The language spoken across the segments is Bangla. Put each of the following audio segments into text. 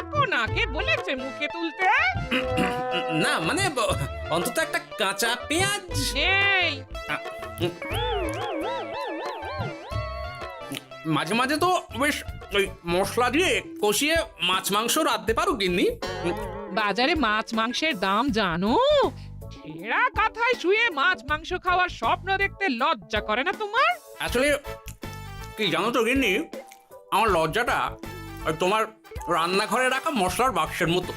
রাখো না, কে বলেছে মুখে তুলতে? না মানে অন্তত একটা কাঁচা পেঁয়াজ। এই মাঝে মাঝে তো বেশ ওই মশলা দিয়ে কষিয়ে মাছ মাংস রাঁধতে পারো গিন্নি। বাজারে মাছ মাংসের দাম জানো? ছেঁড়া কাঁথায় শুয়ে মাছ মাংস খাওয়ার স্বপ্ন দেখতে লজ্জা করে না তোমার? আসলে কি জানো তো গিন্নি, আমার লজ্জাটা ওই তোমার রান্নাঘরে রাখা মশলার বাক্সের মতো,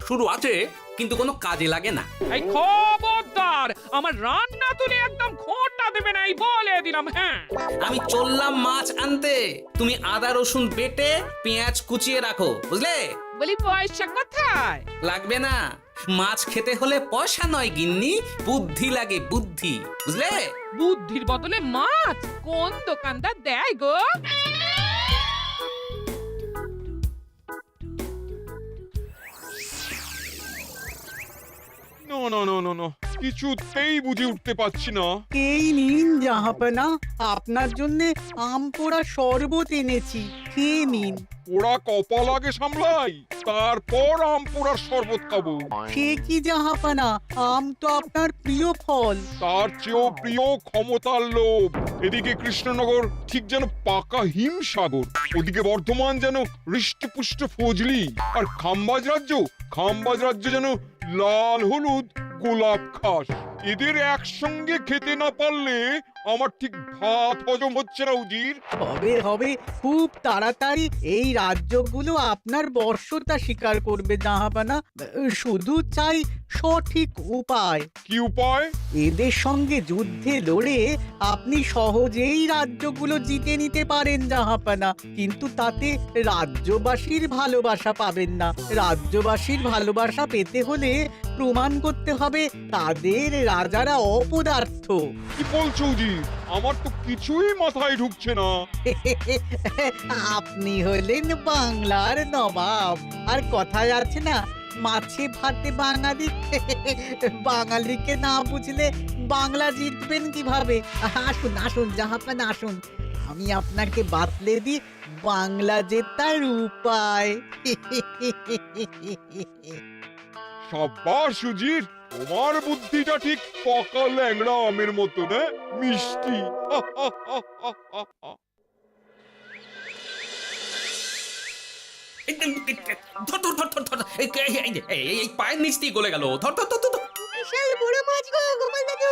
শুরু আছে কিন্তু কোনো কাজে লাগে না। এই খবরদার, আমার রান্না তুলে একদম খোঁটা দেবে না, এই বলে দিলাম। হ্যাঁ, আমি চললাম মাছ আনতে, তুমি আদা রসুন বেটে পেঁয়াজ কুচিয়ে রাখো, বুঝলে? বলি পয়সা কোথায়? লাগবে না, মাছ খেতে হলে পয়সা নয় গিন্নি, বুদ্ধি লাগে, বুদ্ধি, বুঝলে? বুদ্ধির বদলে মাছ কোন দোকানদার দেয় গো? না না না না না, কিছুতেই বুঝে উঠতে পারছি না। এই নিন জাহাপনা, আপনার জন্য আম পোড়া শরবত এনেছি, খেয়ে নিন। পোড়া কপাল আগে সামলাই, তারপর আম পোড়ার শরবত খাবো। সে কি জাহাপনা, আম তো আপনার প্রিয় ফল। তার চেয়েও প্রিয় ক্ষমতার লোভ। এদিকে কৃষ্ণনগর ঠিক যেন পাকা হিমসাগর, ওদিকে বর্ধমান যেন হৃষ্টপুষ্ট ফজলি, আর খাম্বাজ রাজ্য যেন লাল হলুদ গোলাপ ঘাস। এদের একসঙ্গে খেতে না পারলে আমার ঠিক ভাত হজম হচ্ছে না উজির। হবে হবে, খুব তাড়াতাড়ি এই রাজ্যগুলো আপনার বর্ষতা স্বীকার করবে জাহাপনা। শুধু চাই সঠিক উপায়। কি উপায়? এদের সঙ্গে যুদ্ধে লড়ে আপনি সহজেই রাজ্যগুলো জিতে নিতে পারেন জাহাপনা, কিন্তু তাতে রাজ্যবাসীর ভালোবাসা পাবেন না। রাজ্যবাসীর ভালোবাসা পেতে হলে প্রমাণ করতে হবে তাদের রাজারা অপদার্থ। কি বলছো উজির? আমার তো কিছুই মাথায় ঢুকছে না। আপনি হলেন বাংলার নবাব, আর কথায় আছে না, মাছে ভাতে বাঙালি। বাঙালিকে না বুঝলে বাংলা জিতবেন কিভাবে? আসুন আসুন জাহাপানা, আসুন, আমি আপনাকে বাতলে দিই বাংলা জেতার উপায়। সাব্বাস উজির, তোমার বুদ্ধিটা ঠিক পাকা ল্যাংড়া আমের মতো না, মিষ্টি। ধর ধর ধর ধর ধর, এই পায়ের নিচ দিয়ে গলে গেল, ধর ধর ধর ধর। বিশাল বড় মাছ গো গোপাল দাদু।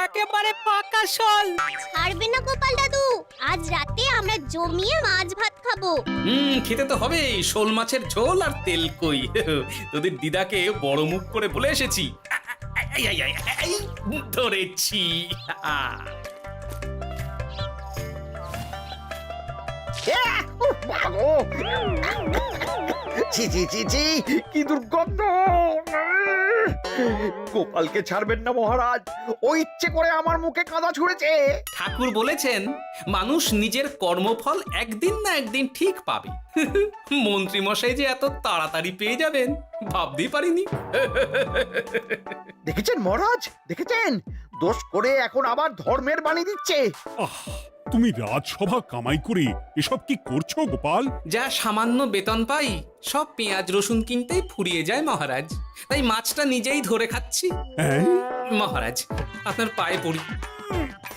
একেবারে পাকা শোল। ছাড়বে না গোপাল দাদু, আজ রাতে আমরা জমিয়ে মাছ ভাত খাবো। খেতে তো হবেই, শোল মাছের ঝোল আর তেল কই। তোদের দিদাকে বড় মুখ করে বলে এসেছি, এই, ধরেছি। ছি ছি ছি ছি, কি দুর্গন্ধ! গোপালকে ছাড়বেন না মহারাজ, ও ইচ্ছে করে আমার মুখে কাদা ছুঁড়েছে। ঠাকুর বলেছেন মানুষ নিজের কর্মফল একদিন না একদিন ঠিক পাবে। মন্ত্রী মশাই যে এত তাড়াতাড়ি পেয়ে যাবেন ভাবতেই পারিনি। দেখেছেন মহারাজ, দেখেছেন? দোষ করে এখন আবার ধর্মের বাণী দিচ্ছে। তুমি রাজসভা কামাই করে এসব কি করছো গোপাল? যা সামান্য বেতন পাই সব পেঁয়াজ রসুন কিনতেই ফুরিয়ে যায় মহারাজ, তাই মাছটা নিজেই ধরে খাচ্ছি। হ্যাঁ? মহারাজ আপনার পায়ে পড়ি।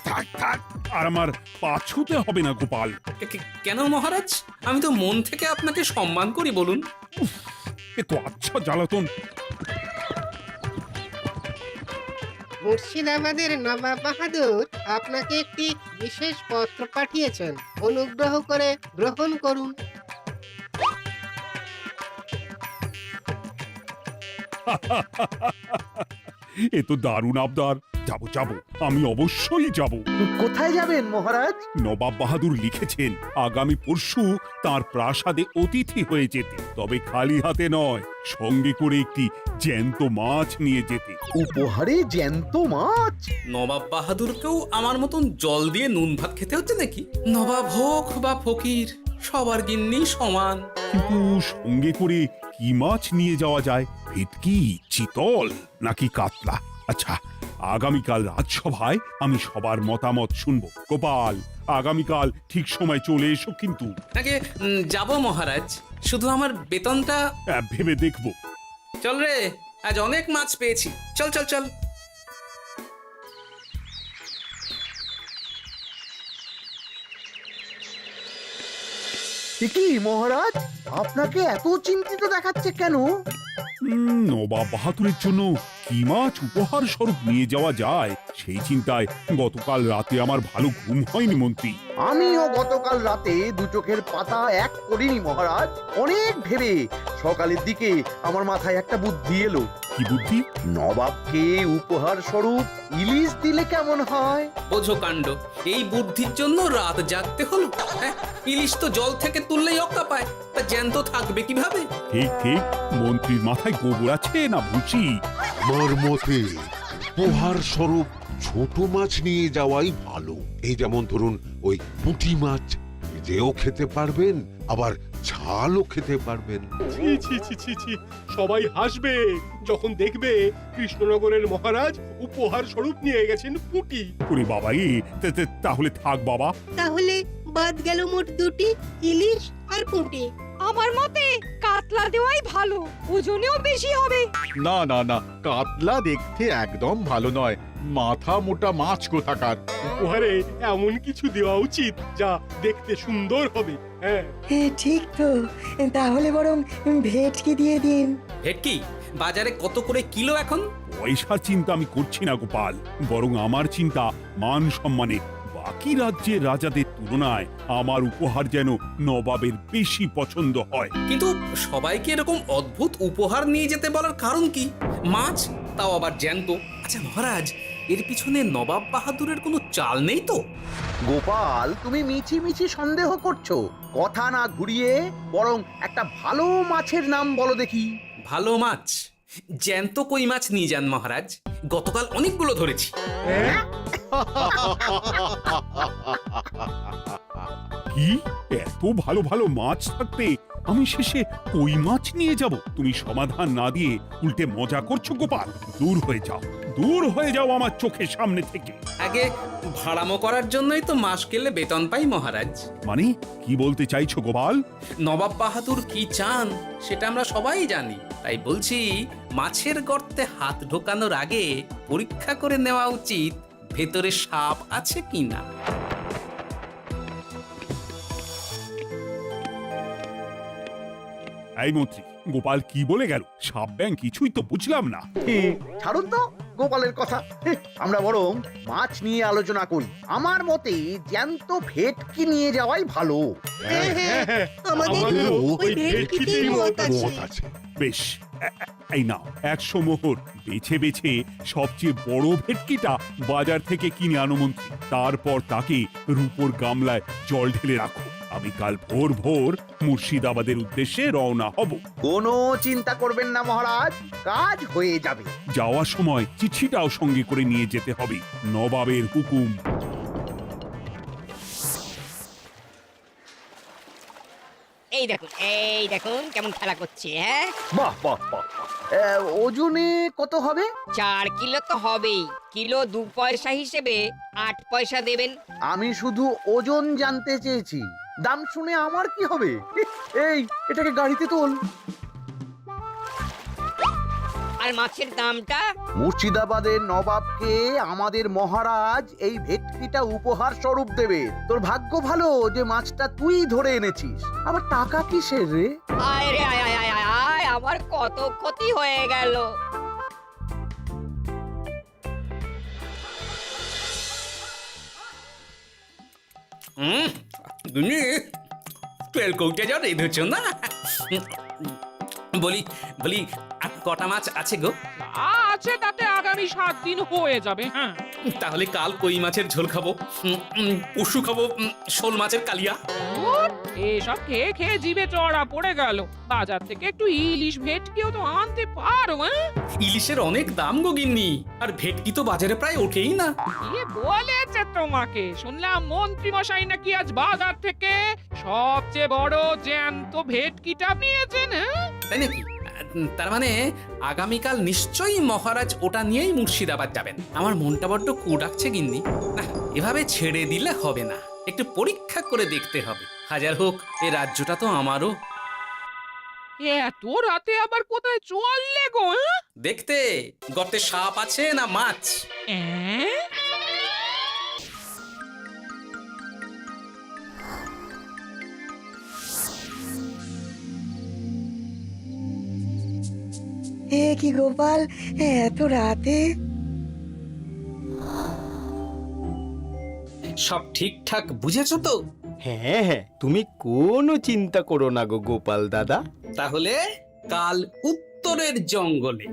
থাক থাক, আর আমার পা ছুঁতে হবে না গোপাল। কেন মহারাজ? আমি তো মন থেকে আপনাকে সম্মান করি, বলুন। এ তো আচ্ছা জ্বালাতন। মুর্শিদাবাদের নবাব বাহাদুর আপনাকে একটি বিশেষ পত্র পাঠিয়েছেন, অনুগ্রহ করে গ্রহণ করুন। এ তো দারুণ আবদার। যাবো যাবো, আমি অবশ্যই যাব। কোথায় যাবেন মহারাজ? নবাব বাহাদুর লিখেছেন আগামী পরশু তার প্রাসাদে অতিথি হয়ে যেতে, তবে খালি হাতে নয়, সঙ্গে করে একটি জ্যান্ত মাছ নিয়ে যেতে। উপহারে জ্যান্ত মাছ? নবাব বাহাদুরকেও আমার মতন জল দিয়ে নুন ভাত খেতে হচ্ছে নাকি? নবাব হোক বা ফকির, সবার গিন্নি সমান। কিন্তু সঙ্গে করে কি মাছ নিয়ে যাওয়া যায়? ভেটকি, চিতল নাকি কাতলা? আচ্ছা, আগামীকাল রাজসভায় আমি সবার মতামত শুনবো। গোপাল, আগামীকাল ঠিক সময় চলে এসো কিন্তু। নাকি যাব মহারাজ, শুধু আমার বেতনটা ভেবে দেখবো। চল রে, আজ অনেক মাছ পেয়েছি, চল চল চল। কি মহারাজ, আপনাকে এত চিন্তিত দেখাচ্ছে কেন? নবাব বাহাদুরের জন্য কি মাছ উপহার স্বরূপ নিয়ে যাওয়া যায় সেই চিন্তায় গতকাল রাতে আমার ভালো ঘুম হয়নি মন্ত্রী। আমিও গতকাল রাতে দু চোখের পাতা এক করিনি মহারাজ। অনেক ভেবে সকালের দিকে আমার মাথায় একটা বুদ্ধি এলো। কি বুদ্ধি? নবাবকে উপহার স্বরূপ ইলিশ দিলে কেমন হয়? বোঝো কাণ্ড, এই বুদ্ধির জন্য রাত জাগতে হলো। হ্যাঁ, ইলিশ তো জল থেকে তুললেই অক্কা পায়, তা জ্যান্ত থাকবে কিভাবে? ঠিক ঠিক, মন্ত্রীর মাথায় গোবর আছে না ভুসি? আমার মতে উপহার স্বরূপ ছোট মাছ নিয়ে যাওয়াই ভালো। এই যেমন ধরুন ওই পুঁটি মাছ, যেও খেতে পারবেন আবার ঝালও খেতে পারবেন। ছি ছি ছি ছি ছি, সবাই হাসবে যখন দেখবে কৃষ্ণনগরের মহারাজ উপহার স্বরূপ নিয়ে গেছেন পুঁটি। ওরে বাবা, তাহলে থাক বাবা। তাহলে বাদ গেল মোট দুটি, ইলিশ আর পুঁটি। আমার মতে কাতলা দেওয়াই ভালো, ওজনেও বেশি হবে। না না না, কাতলা দেখতে একদম ভালো নয়, মাথা মোটা মাছ কোথাকার। উপহারে এমন কিছু দেওয়া উচিত যা দেখতে সুন্দর হবে। হ্যাঁ ঠিক তো, তাহলে বরং ভেটকি দিয়ে দিন। ভেটকি বাজারে কত করে কিলো এখন? পয়সার চিন্তা আমি করছি না গোপাল, বরং আমার চিন্তা মান সম্মানে। বাকি রাজ্যের রাজাদের তুলনায় আমার উপহার যেন নবাবের বেশি পছন্দ হয়। কিন্তু সবাইকে এরকম অদ্ভুত উপহার নিয়ে যেতে বলার কারণ কি? মাছ, তাও আবার জ্যান্ত। আচ্ছা মহারাজ, এর পিছনে নবাব বাহাদুরের কোনো চাল নেই তো? গোপাল, তুমি মিছি মিছি সন্দেহ করছো। কথা না ঘুরিয়ে বরং একটা ভালো মাছের নাম বলো দেখি। ভালো মাছ? জ্যান্ত কই মাছ নিয়ে যান মহারাজ, গতকাল অনেকগুলো ধরেছি। কি, এত ভালো ভালো মাছ থাকতে আমি শেষে কই মাছ নিয়ে যাব? তুমি সমাধান না দিয়ে উল্টে মজা করছো গোপাল। দূর হয়ে যাও, দূর হয়ে যাও আমার চোখের সামনে থেকে। আগে ভাড়ামো করার জন্যই তো মাস গেলে বেতন পাই মহারাজ। মানে কি বলতে চাইছো গোপাল? নবাব বাহাদুর কি চান সেটা আমরা সবাই জানি, তাই বলছি মাছের গর্তে হাত ঢোকানোর আগে পরীক্ষা করে নেওয়া উচিত ভেতরে সাপ আছে কিনা। এই মন্ত্রী, গোপাল কি বলে গেল? সাপ ব্যাং কিছুই তো বুঝলাম না। ছাড়ুন তো গোপালের কথা, আমরা বরং মাছ নিয়ে আলোচনা করি। আমার মতে জ্যান্ত ভেটকি নিয়ে যাওয়াই ভালো। আমাদেরও ওই ভেটকিতেই মত আছে। বেশ, এই নাও 100 মোহর। বেছে বেছে সবচেয়ে বড় ভেটকিটা বাজার থেকে কিনে আনো মন্ত্রী। তারপর তাকে রূপোর গামলায় জল ঢেলে রাখো। আমি কাল ভোর ভোর মুর্শিদাবাদের উদ্দেশ্যে রওনা হব। কোনো চিন্তা করবেন না মহারাজ, কাজ হয়ে যাবে। যাওয়ার সময় চিঠিটাও সঙ্গে করে নিয়ে যেতে হবে। নবাবের হুকুম। এই দেখুন কেমন খেলা করছে। হ্যাঁ, বাহ বাহ বাহ। ওজনে কত হবে? 4 কিলো তো হবেই। কিলো 2 পয়সা হিসেবে 8 পয়সা দেবেন। আমি শুধু ওজন জানতে চেয়েছি, দাম শুনে আমার কি হবে? এই, এটাকে গাড়িতে তোল। আর মাছের দামটা? মুর্শিদাবাদের নবাবকে আমাদের মহারাজ এই ভেটকিটা উপহার স্বরূপ দেবে। তোর ভাগ্য ভালো যে মাছটা তুই ধরে এনেছিস। আবার টাকা কিসের রে? আয় রে আয় আয় আয় আয় আয়, আমার কত ক্ষতি হয়ে গেল। তেল কৌটে যা রেঁধেছ না। বলি বলি আর কটা মাছ আছে গো? আছে তাতে আগামী 7 দিন হয়ে যাবে। হ্যাঁ, তাহলে কাল কই মাছের ঝোল খাবো, পরশু খাবো শোল মাছের কালিয়া। এসব খেয়ে খেয়ে জিভে চড়া পড়ে গেল। বাজার থেকে একটু ইলিশ ভেটকিও তো আনতে পারো। ইলিশের অনেক দাম গো গিন্নি, আর ভেটকি তো বাজারে প্রায় ওঠেই না। কে বলেছে তোমাকে? শুনলাম মন্ত্রী মশাই নাকি আজ বাজার থেকে সবচেয়ে বড় জ্যান্ত ভেটকিটা নিয়েছেন। তাই নাকি? তার মানে আগামীকাল নিশ্চয়ই মহারাজ ওটা নিয়েই মুর্শিদাবাদ যাবেন। আমার মনটা বড্ড কু ডাকছে গিন্নি। না, এভাবে ছেড়ে দিলে হবে না, একটু পরীক্ষা করে দেখতে হবে। হাজার হোক এ রাজ্যটা তো আমারও। এত রাতে আবার কোথায় চললে গো? দেখতে গর্তে সাপ আছে না মাছ। হ্যাঁ? এ কি গোপাল, এত রাতে? সব ঠিকঠাক বুঝেছো তো? হ্যাঁ হ্যাঁ, তুমি কোনো চিন্তা করো না গো গোপাল দাদা। তাহলে কাল উত্তরের জঙ্গলে।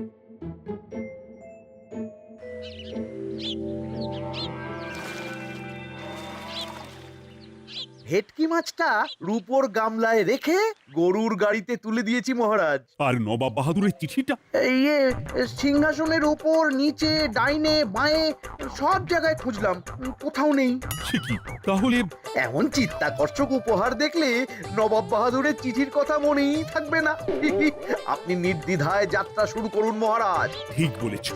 ভেটকি মাছটা রূপোর গামলায় রেখে গরুর গাড়িতে তুলে দিয়েছি মহারাজ। আর নবাব বাহাদুরের চিঠিটা? ইয়ে, সিংহাসনের উপর, নিচে, ডাইনে, বাঁয়ে সব জায়গায় খুঁজলাম, কোথাও নেই। সে কি তাহলে? এমন চিত্তাকর্ষক উপহার দেখলে নবাব বাহাদুরের চিঠির কথা মনেই থাকবে না। আপনি নির্দ্বিধায় যাত্রা শুরু করুন মহারাজ। ঠিক বলেছ।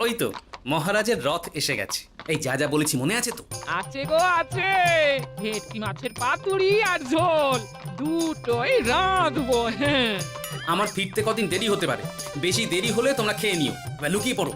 ওই তো মহারাজের রথ এসে গেছে। এই যা যা বলেছি মনে আছে তো? আছে গো আছে। ভেটকি মাছের পাতুরি আর ঝোল দুটোই রাঁধবো। হ্যাঁ, আমার ফিরতে কদিন দেরি হতে পারে, বেশি দেরি হলে তোমরা খেয়ে নিও, এবার লুকিয়ে পড়ো।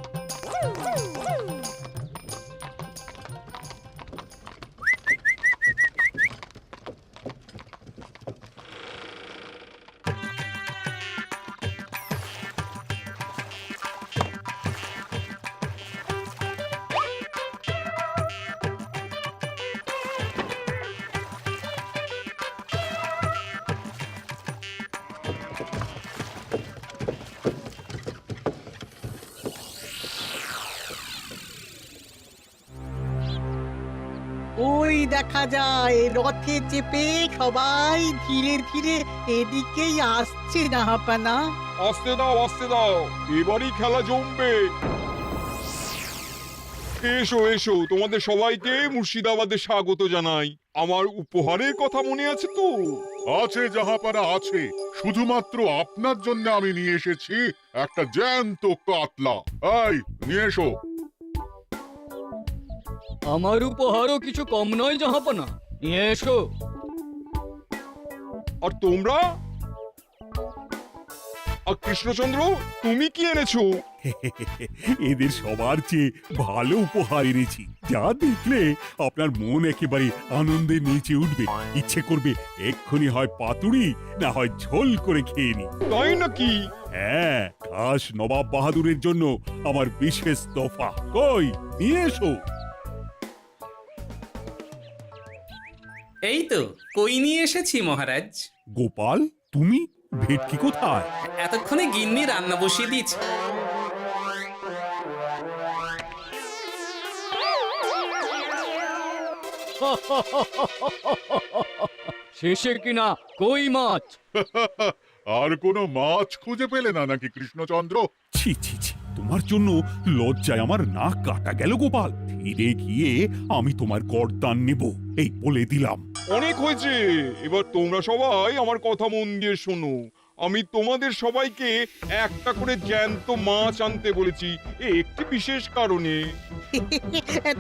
ওই দেখা যায় রথে চেপে সবাই ধীরে ধীরে এদিকেই আসছে জাহাপানা। আসতে দাও, আসতে দাও, এবারই খেলা জমবে। এসো এসো, তোমাদের সবাইকে মুর্শিদাবাদে স্বাগত জানাই। আমার উপহারের কথা মনে আছে তো? আছে জাহাপানা আছে, শুধুমাত্র আপনার জন্য আমি নিয়ে এসেছি একটা জ্যান্ত কাতলা। এই নিয়ে এসো। আমার উপহারও কিছু কম নয় জাহাপানা, নিয়ে এসো। আর তোমরা? আর কৃষ্ণচন্দ্র, তুমি কি এনেছো? এদের সবার চেয়ে ভালো উপহার এনেছি, যা দেখলে আপনার মন একেবারে আনন্দে নেচে উঠবে। ইচ্ছে করবে এক্ষুনি হয় পাতুরি না হয় ঝোল করে খেয়ে নি। তাই নাকি? হ্যাঁ, খাস নবাব বাহাদুরের জন্য আমার বিশেষ তোফা। কই, নিয়ে এসো। এই তো কই নিয়ে এসেছি মহারাজ। গোপাল, তুমি? ভেটকি কোথায়? এতক্ষণে গিন্নি রান্না বসিয়ে দিয়েছে। শেষে কিনা কই মাছ? আর কোনো মাছ খুঁজে পেলে না নাকি কৃষ্ণচন্দ্র? ছি ছি ছি, তোমার জন্য লজ্জায় আমার নাক কাটা গেল গোপাল। ফিরে গিয়ে আমি তোমার গর্দান নেব, এই বলে দিলাম। অনেক হয়েছে, এবার তোমরা সবাই আমার কথা মন দিয়ে শোনো। আমি তোমাদের সবাইকে একটা করে জ্যান্ত মাছ আনতে বলেছি একটি বিশেষ কারণে।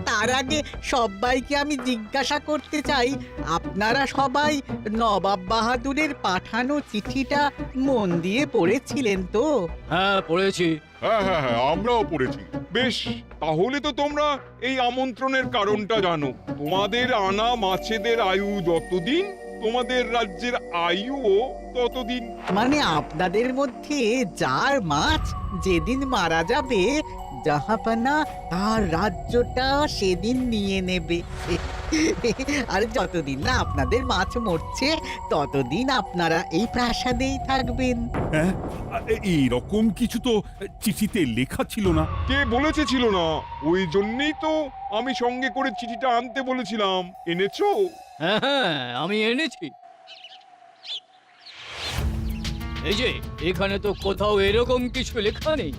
তার আগে সবাইকে আমি জিজ্ঞাসা করতে চাই, আপনারা সবাই নবাব বাহাদুরের পাঠানো চিঠিটা মন দিয়ে পড়েছিলেন তো? হ্যাঁ পড়েছি। হ্যাঁ হ্যাঁ হ্যাঁ, আমরাও পড়েছি। বেশ, তাহলে তো তোমরা এই আমন্ত্রণের কারণটা জানো। তোমাদের আনা মাছেদের আয়ু যতদিন, তোমাদের রাজ্যের আয়ুও ততদিন। মানে আপনাদের মধ্যে যার মাছ যেদিন মারা যাবে, জাহাপানা তার রাজ্যটা সেদিন নিয়ে নেবে। আর যতদিন না আপনাদের মাছ মরছে, ততদিন আপনারা এই প্রাসাদেই থাকবেন। হ্যাঁ, এইরকম কিছু তো চিঠিতে লেখা ছিল না। কে বলেছে ছিল না? ওই জন্যই তো আমি সঙ্গে করে চিঠিটা আনতে বলেছিলাম। এনেছো? হ্যাঁ হ্যাঁ, আমি এনেছি। এই যে এখানে তো কোথাও এরকম কিছু লেখা নেই।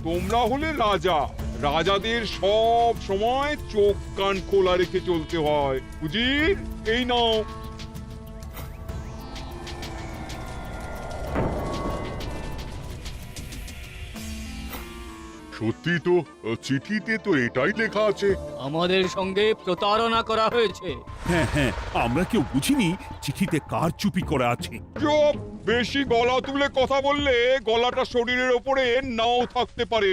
তোমরা হলে রাজা, রাজাদের সব সময় চোখ কান খোলা রেখে চলতে হয়। উজির, এই নাও। সত্যি তো, চিঠিতে তো এটাই লেখা আছে। আমাদের সঙ্গে প্রতারণা করা হয়েছে। হ্যাঁ হ্যাঁ, আমরা কেউ বুঝিনি চিঠিতে কার চুপি করা আছে। চুপ! বেশি গলা তুলে কথা বললে গলাটা শরীরের ওপরে নাও থাকতে পারে।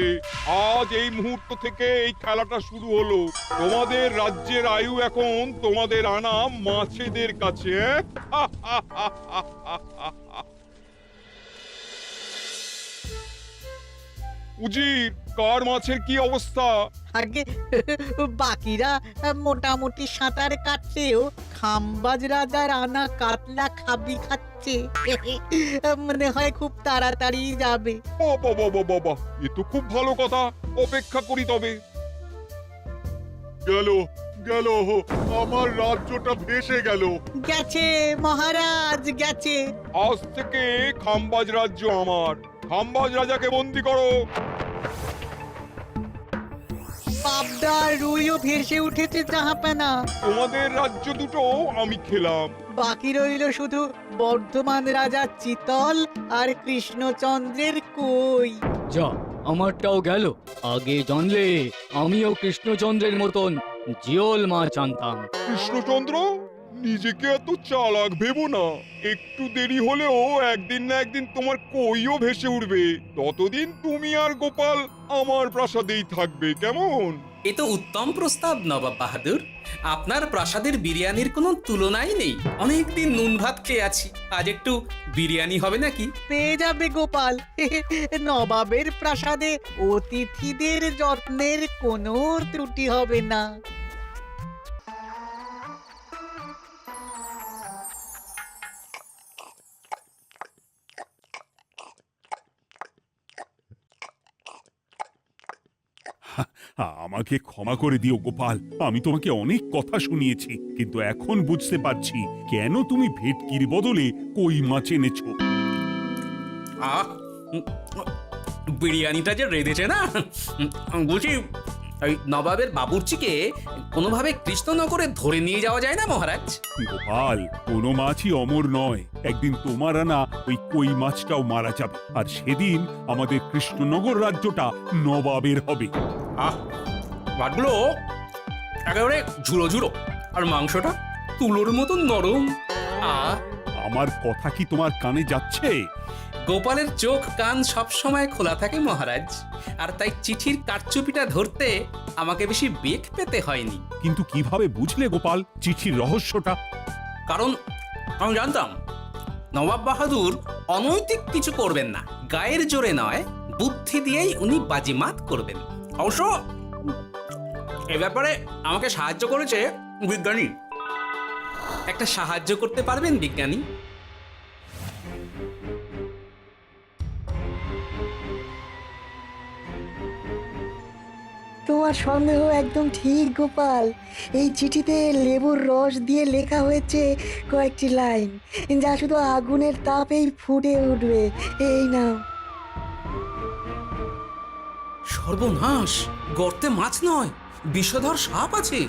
আজ এই মুহূর্ত থেকে এই খেলাটা শুরু হলো। তোমাদের রাজ্যের আয়ু এখন তোমাদের আনা মাছেদের কাছে। উজির, কার মাছের কি অবস্থা? আগে বাকিরা মোটামুটি সাঁতার কাটলেও খাম্বাজ রাজার আনা কাতলা খাবি খাচ্ছে। মনে হয় খুব তাড়াতাড়ি যাবে। বাবা বাবা বাবা, এ তো খুব ভালো কথা। অপেক্ষা করি তবে। গেল গেল, আমার রাজ্যটা ভেসে গেল। গেছে মহারাজ, গেছে। আজ থেকে খাম্বাজ রাজ্য আমার। খাম্বাজ রাজাকে বন্দি করো। পাবদা রুইও ভেসে উঠেছে জাহাপানা। তোমাদের রাজ্য দুটো আমি খেলাম। বাকি রইল শুধু বর্ধমান রাজা চিতল আর কৃষ্ণচন্দ্রের কই। যা, আমারটাও গেল। আগে জানলে আমিও কৃষ্ণচন্দ্রের মতন জিওল মাছ আনতাম। কৃষ্ণচন্দ্র, নিজেকে এত চালাক ভেবো না। একটু দেরি হলেও একদিন না একদিন তোমার কইও ভেসে উঠবে। ততদিন তুমি আর গোপাল আমার প্রাসাদেই থাকবে, কেমন? এ তো উত্তম প্রস্তাব নবাব বাহাদুর। আপনার প্রাসাদের বিরিয়ানির কোনো তুলনাই নেই। অনেকদিন নুন ভাত খেয়ে আছি, আজ একটু বিরিয়ানি হবে নাকি? পেয়ে যাবে গোপাল। নবাবের প্রাসাদে অতিথিদের যত্নের কোনো ত্রুটি হবে না। আমাকে ক্ষমা করে দিও গোপাল, আমি তোমাকে অনেক কথা শুনিয়েছি, কিন্তু এখন বুঝতে পারছি কেন তুমি ভেটকির বদলে কই মাছ এনেছো। আহ, বিরিয়ানিটা যে রেঁধেছে না, বলছি ওই নবাবের বাবুর্চিকে কোনোভাবে কৃষ্ণনগরে ধরে নিয়ে যাওয়া যায় না মহারাজ? গোপাল, কোনো মাছই অমর নয়। একদিন তোমার আনা ওই কই মাছটাও মারা যাবে, আর সেদিন আমাদের কৃষ্ণনগর রাজ্যটা নবাবের হবে। আহ, মাছগুলো একেবারে ঝুড়ো ঝুড়ো, আর মাংসটা তুলোর মতো নরম। আহ, আমার কথা কি তোমার কানে যাচ্ছে? গোপালের চোখ কান সব সময় খোলা থাকে মহারাজ, আর তাই চিঠির কারচুপিটা ধরতে আমাকে বেশি বেগ পেতে হয়নি। কিন্তু কিভাবে বুঝলে গোপাল চিঠির রহস্যটা? কারণ আমি জানতাম নবাব বাহাদুর অনৈতিক কিছু করবেন না। গায়ের জোরে নয়, বুদ্ধি দিয়েই উনি বাজিমাত করবেন। অবশ্য এ ব্যাপারে আমাকে সাহায্য করেছে বিজ্ঞানী। একটা সাহায্য করতে পারবেন বিজ্ঞানী? তোমার সন্দেহ একদম ঠিক গোপাল। এই চিঠিতে লেবুর রস দিয়ে লেখা হয়েছে কয়েকটি লাইন, যা শুধু আগুনের তাপেই ফুটে উঠবে। এই নাও। সর্বনাশ! গর্তে মাছ নয়, বিষধর সাপ আছে।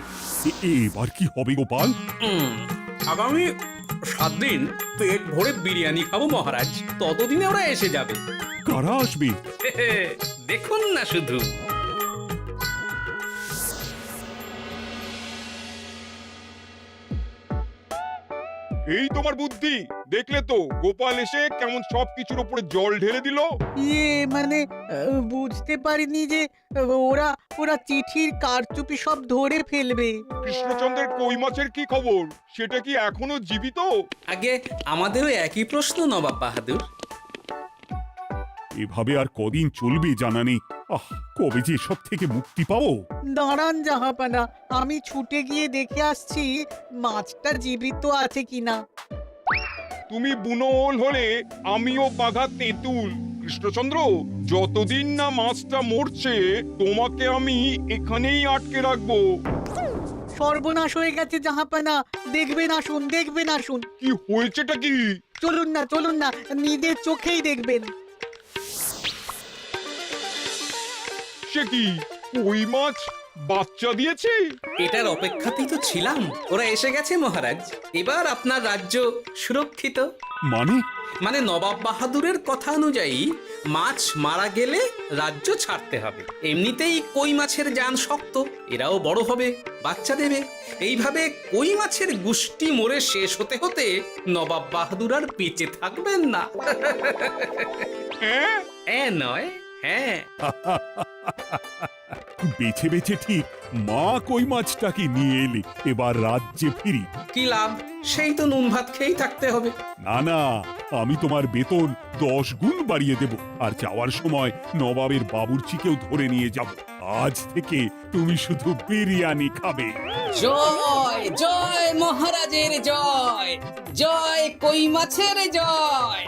এবার কি হবে গোপাল? আগামী 7 দিন পেট ভরে বিরিয়ানি খাবো মহারাজ। ততদিনে ওরা এসে যাবে। কারা আসবে? দেখুন না শুধু। এই তোমার বুদ্ধি, দেখলে তো গোপাল এসে কেমন সবকিছুর উপরে জল ঢেলে দিল। মানে বুঝতে পারিনি যে ওরা ওরা চিঠির কারচুপি সব ধরে ফেলবে। কৃষ্ণচন্দ্রের কই মাছের কি খবর? সেটা কি এখনো জীবিত? আগে আমাদেরও একই প্রশ্ন নবাব বাহাদুর। এভাবে আর কদিন চলবে জানা নেই। কবে যে সব থেকে মুক্তি পাবো। দাঁড়ান জাহাপানা, আমি ছুটে গিয়ে দেখে আসছি মাছটা জীবিত আছে কিনা। তুমি বুনোল হলে আমিও বাঘা তেঁতুল। কৃষ্ণচন্দ্র, যতদিন না মাছটা মরছে তোমাকে আমি এখানেই আটকে রাখবো। সর্বনাশ হয়ে গেছে জাহাপানা, দেখবেন আসুন, দেখবেন আসুন। কি হয়েছেটা কি? চলুন না, নিজের চোখেই দেখবেন। সে কি? কই মাছ বাচ্চা দিয়েছে? এটার অপেক্ষাতেই তো ছিলাম। ওরা এসে গেছে মহারাজ। এবার আপনার রাজ্য সুরক্ষিত। মানে নবাব বাহাদুরের কথা অনুযায়ী মাছ মারা গেলে রাজ্য ছাড়তে হবে। এমনিতেই কই মাছের জান শক্ত, এরাও বড় হবে, বাচ্চা দেবে। এইভাবে কই মাছের গুষ্টি মরে শেষ হতে হতে নবাব বাহাদুর আর বেঁচে থাকবেন না। নয়, হ্যাঁ। বেছে বেছে ঠিক মা কই মাছটাকে নিয়ে এলে। এবার রাজ্যে ফিরি। কি লাভ? সেই তো নুন ভাত খেয়েই থাকতে হবে। না না, আমি তোমার বেতন 10 গুণ বাড়িয়ে দেব। আর যাওয়ার সময় নবাবের বাবুর্চিকেও ধরে নিয়ে যাব। আজ থেকে তুমি শুধু বিরিয়ানি খাবে। জয় জয় মহারাজের জয়, জয় কই মাছের জয়।